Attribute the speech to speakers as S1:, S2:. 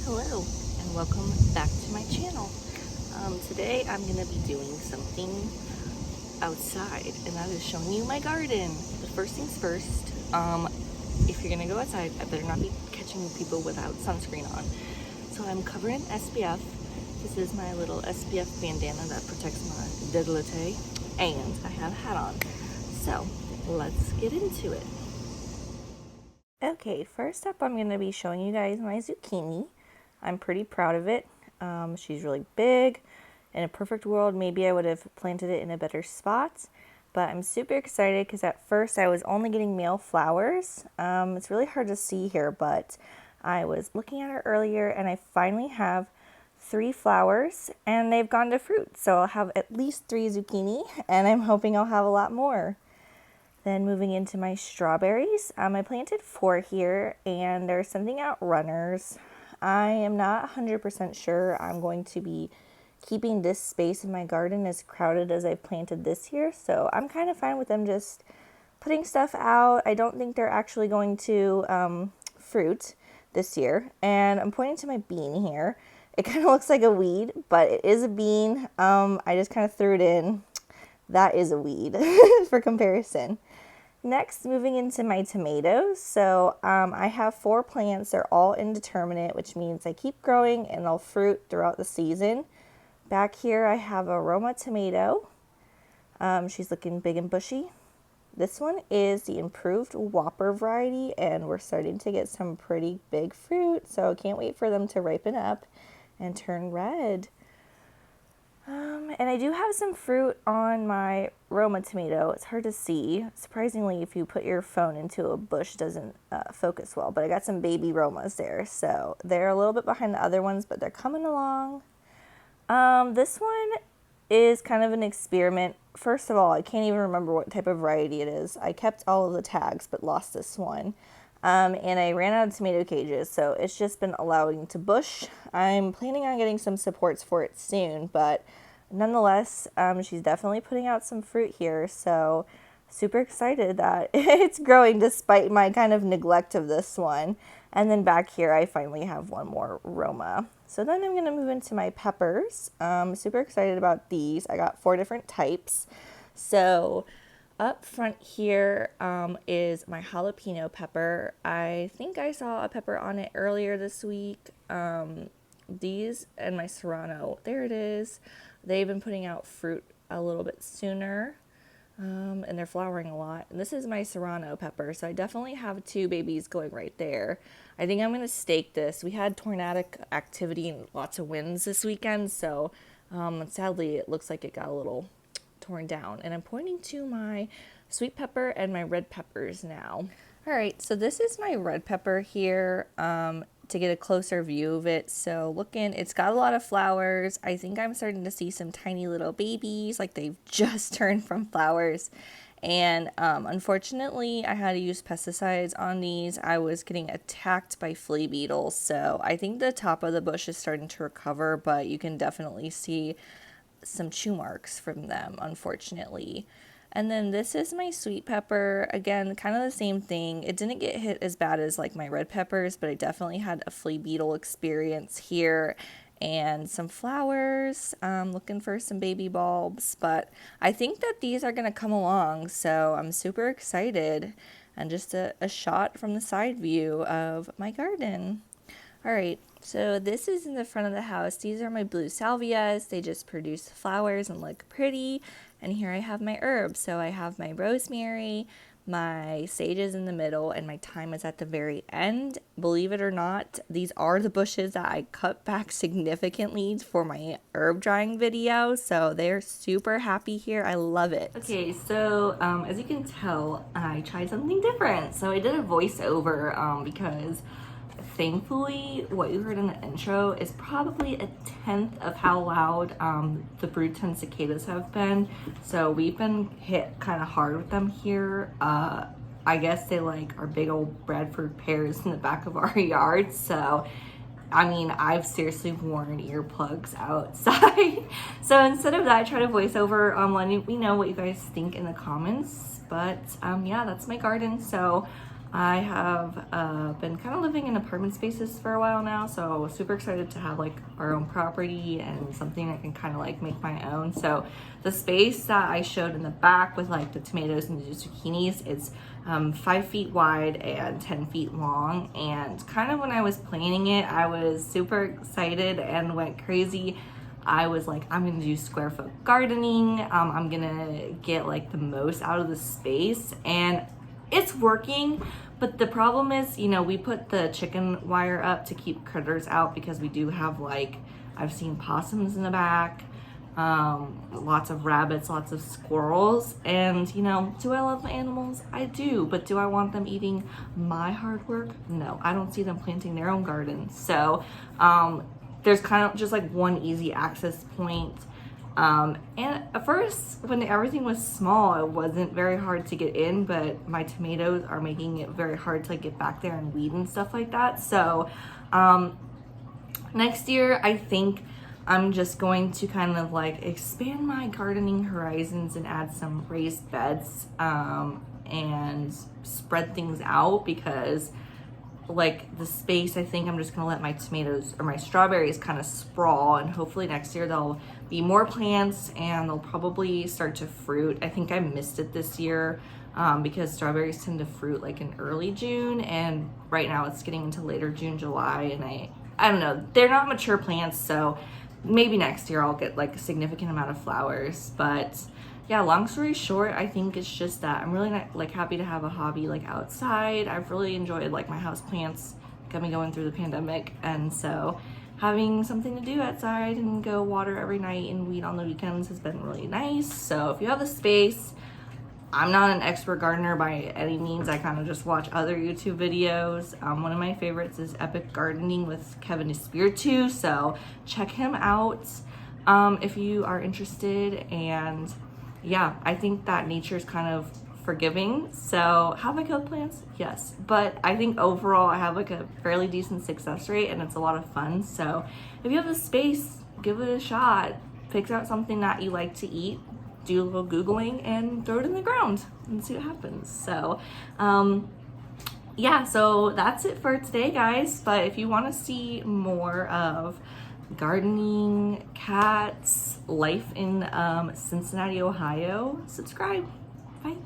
S1: Hello and welcome back to my channel. Today I'm going to be doing something outside, and that is showing you my garden. But first things first, if you're going to go outside, I better not be catching people without sunscreen on. So I'm covered in SPF. This is my little SPF bandana that protects my décolleté, and I have a hat on. So let's get into it. Okay, first up I'm going to be showing you guys my zucchini. I'm pretty proud of it. She's really big. In a perfect world, maybe I would have planted it in a better spot, but I'm super excited because at first I was only getting male flowers. It's really hard to see here, but I was looking at her earlier and I finally have 3 flowers and they've gone to fruit. So I'll have at least 3 zucchini and I'm hoping I'll have a lot more. Then moving into my strawberries, I planted 4 here and there's something out runners. I am not 100% sure I'm going to be keeping this space in my garden as crowded as I've planted this year, so I'm kind of fine with them just putting stuff out. I don't think they're actually going to fruit this year. And I'm pointing to my bean here. It kind of looks like a weed, but it is a bean. I just kind of threw it in. That is a weed for comparison. Next, moving into my tomatoes. So I have 4 plants. They're all indeterminate, which means they keep growing and they'll fruit throughout the season. Back here I have a Roma tomato. She's looking big and bushy. This one is the improved Whopper variety and we're starting to get some pretty big fruit. So can't wait for them to ripen up and turn red. And I do have some fruit on my Roma tomato. It's hard to see. Surprisingly, if you put your phone into a bush, it doesn't focus well. But I got some baby Romas there. So they're a little bit behind the other ones, but they're coming along. This one is kind of an experiment. First of all, I can't even remember what type of variety it is. I kept all of the tags, but lost this one. And I ran out of tomato cages, so it's just been allowing to bush. I'm planning on getting some supports for it soon, but nonetheless, she's definitely putting out some fruit here, so super excited that it's growing despite my kind of neglect of this one. And then back here, I finally have one more Roma. So then I'm going to move into my peppers. Super excited about these. I got 4 different types. So up front here is my jalapeno pepper. I think I saw a pepper on it earlier this week. These and my serrano, there it is. They've been putting out fruit a little bit sooner, and they're flowering a lot. And this is my serrano pepper, so I definitely have 2 babies going right there. I think I'm going to stake this. We had tornadic activity and lots of winds this weekend, so sadly it looks like it got a little torn down. And I'm pointing to my sweet pepper and my red peppers now. All right, so this is my red pepper here to get a closer view of it. So looking, it's got a lot of flowers. I think I'm starting to see some tiny little babies, like they've just turned from flowers. And unfortunately, I had to use pesticides on these. I was getting attacked by flea beetles. So I think the top of the bush is starting to recover, but you can definitely see some chew marks from them, unfortunately. And then this is my sweet pepper. Again, kind of the same thing. It didn't get hit as bad as like my red peppers, but I definitely had a flea beetle experience here. And some flowers, looking for some baby bulbs, but I think that these are going to come along, so I'm super excited. And just a shot from the side view of my garden. All right, so this is in the front of the house. These are my blue salvias. They just produce flowers and look pretty. And here I have my herbs. So I have my rosemary, my sage is in the middle, and my thyme is at the very end. Believe it or not, these are the bushes that I cut back significantly for my herb drying video. So they're super happy here. I love it. Okay, so as you can tell, I tried something different. So I did a voiceover because thankfully what you heard in the intro is probably a 10th of how loud the brood 10 cicadas have been. So we've been hit kind of hard with them here. I guess they like our big old Bradford pears in the back of our yard. So I mean, I've seriously worn earplugs outside. So instead of that, I try to voice over letting me know what you guys think in the comments. But yeah, that's my garden. So I have been kind of living in apartment spaces for a while now, so super excited to have like our own property and something I can kind of like make my own. So the space that I showed in the back with like the tomatoes and the zucchinis, it's 5 feet wide and 10 feet long. And kind of when I was planning it, I was super excited and went crazy. I was like, I'm gonna do square foot gardening. I'm gonna get like the most out of the space, and it's working. But the problem is, you know, we put the chicken wire up to keep critters out because we do have like, I've seen possums in the back, lots of rabbits, lots of squirrels. And you know, do I love my animals? I do. But do I want them eating my hard work? No, I don't see them planting their own garden. So there's kind of just like one easy access point. And at first, when everything was small, it wasn't very hard to get in, but my tomatoes are making it very hard to like get back there and weed and stuff like that. So next year, I think I'm just going to kind of like expand my gardening horizons and add some raised beds and spread things out, because like the space, I think I'm just gonna let my tomatoes or my strawberries kind of sprawl, and hopefully next year there'll be more plants and they'll probably start to fruit. I think I missed it this year because strawberries tend to fruit like in early June, and right now it's getting into later June, July, and I don't know, they're not mature plants, so maybe next year I'll get like a significant amount of flowers. But yeah, long story short, I think it's just that I'm really not, like happy to have a hobby like outside. I've really enjoyed like my house plants coming going through the pandemic, and so having something to do outside and go water every night and weed on the weekends has been really nice. So if you have the space, I'm not an expert gardener by any means. I kind of just watch other YouTube videos. One of my favorites is Epic Gardening with Kevin Espiritu, so check him out if you are interested. And yeah, I think that nature is kind of forgiving. So have I killed plants? Yes. But I think overall I have like a fairly decent success rate and it's a lot of fun. So if you have the space, give it a shot. Pick out something that you like to eat, do a little Googling and throw it in the ground and see what happens. So yeah, so that's it for today, guys. But if you want to see more of gardening, cats, life in Cincinnati, Ohio, subscribe. Bye.